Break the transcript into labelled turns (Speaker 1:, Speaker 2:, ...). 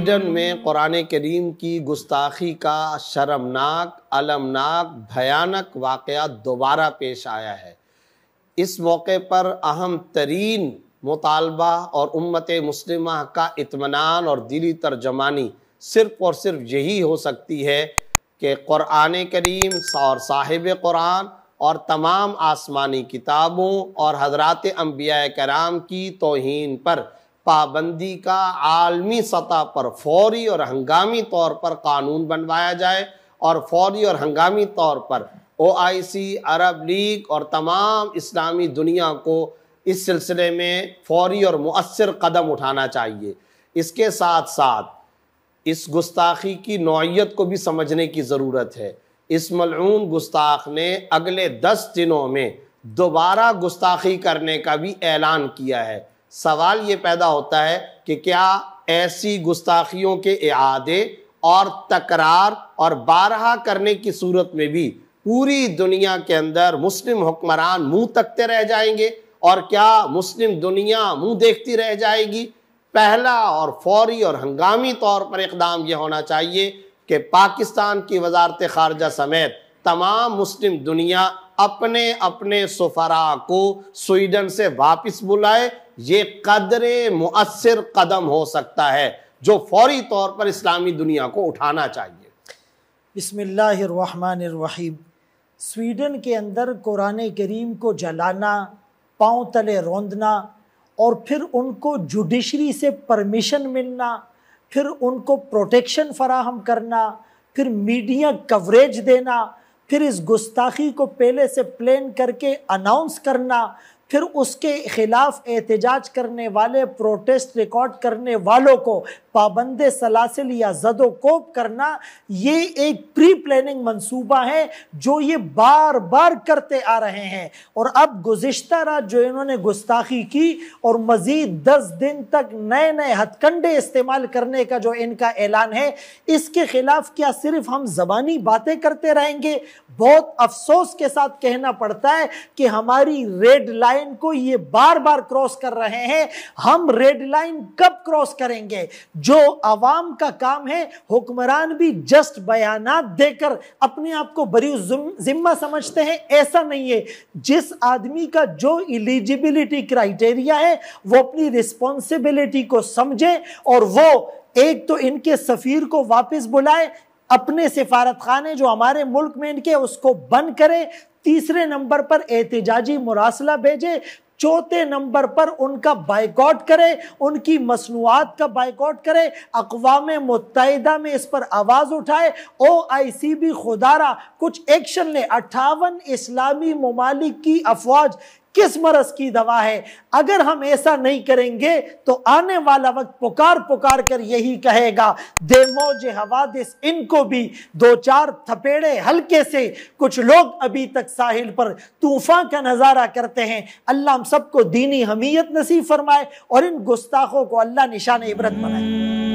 Speaker 1: Sweden میں قرآن کریم کی گستاخی کا شرمناک، المناک، بھیانک واقعہ دوبارہ پیش آیا ہے۔ اس موقع پر اہم ترین مطالبہ اور امت مسلمہ کا اطمینان اور دلی ترجمانی صرف اور صرف یہی ہو سکتی ہے کہ قرآن کریم اور صاحب قرآن اور تمام آسمانی کتابوں اور حضرات انبیاء کرام کی توہین پر پابندی کا عالمی سطح پر فوری اور ہنگامی طور پر قانون بنوایا جائے، اور فوری اور ہنگامی طور پر OIC، عرب لیگ اور تمام اسلامی دنیا کو اس سلسلے میں فوری اور مؤثر قدم اٹھانا چاہیے۔ اس کے ساتھ ساتھ اس گستاخی کی نوعیت کو بھی سمجھنے کی ضرورت ہے۔ اس ملعون گستاخ نے اگلے 10 دنوں میں دوبارہ گستاخی کرنے کا بھی اعلان کیا ہے۔ سوال یہ پیدا ہوتا ہے کہ کیا ایسی گستاخیوں کے اعادے اور تکرار اور بارہا کرنے کی صورت میں بھی پوری دنیا کے اندر مسلم حکمران منہ تکتے رہ جائیں گے، اور کیا مسلم دنیا منہ دیکھتی رہ جائے گی؟ پہلا اور فوری اور ہنگامی طور پر اقدام یہ ہونا چاہیے کہ پاکستان کی وزارت خارجہ سمیت تمام مسلم دنیا اپنے اپنے سفراء کو سویڈن سے واپس بلائے۔ یہ قدر مؤثر قدم ہو سکتا ہے جو فوری طور پر اسلامی دنیا کو اٹھانا چاہیے۔
Speaker 2: بسم اللہ الرحمن الرحیم۔ سویڈن کے اندر قرآن کریم کو جلانا، پاؤں تلے روندنا، اور پھر ان کو جوڈیشری سے پرمیشن ملنا، پھر ان کو پروٹیکشن فراہم کرنا، پھر میڈیا کوریج دینا، پھر اس گستاخی کو پہلے سے پلان کر کے اناؤنس کرنا، پھر اس کے خلاف احتجاج کرنے والے، پروٹیسٹ ریکارڈ کرنے والوں کو پابند سلاسل یا زد و کوب کرنا، یہ ایک پری پلاننگ منصوبہ ہے جو یہ بار بار کرتے آ رہے ہیں۔ اور اب گزشتہ رات جو انہوں نے گستاخی کی اور مزید 10 دن تک نئے نئے ہتھ کنڈے استعمال کرنے کا جو ان کا اعلان ہے، اس کے خلاف کیا صرف ہم زبانی باتیں کرتے رہیں گے؟ بہت افسوس کے ساتھ کہنا پڑتا ہے کہ ہماری ریڈ لائن کو یہ بار بار کراس کر رہے ہیں۔ ہم ریڈ لائن کب کراس کریں گے؟ جو عوام کا کام ہے، حکمران بھی جسٹ بیانات دے کر اپنے آپ کو بری ذمہ سمجھتے ہیں، ایسا نہیں ہے۔ جس آدمی کا جو ایلیجیبلٹی کرائیٹیریا ہے وہ اپنی رسپانسبلٹی کو سمجھے، اور وہ ایک تو ان کے سفیر کو واپس بلائے، اپنے سفارت خانے جو ہمارے ملک میں ان کے اس کو بند کرے، تیسرے نمبر پر احتجاجی مراسلہ بھیجے، چوتھے نمبر پر ان کا بائیکاٹ کرے، ان کی مصنوعات کا بائیکاٹ کرے، اقوام متحدہ میں اس پر آواز اٹھائے، OIC بھی خدارہ کچھ ایکشن لے۔ 58 اسلامی ممالک کی افواج کس مرض کی دوا ہے؟ اگر ہم ایسا نہیں کریں گے تو آنے والا وقت پکار پکار کر یہی کہے گا، دے موج حوادث ان کو بھی 2-4 تھپیڑے ہلکے سے کچھ لوگ ابھی تک ساحل پر طوفان کا نظارہ کرتے ہیں۔ اللہ ہم سب کو دینی حمیت نصیب فرمائے اور ان گستاخوں کو اللہ نشان عبرت بنائے۔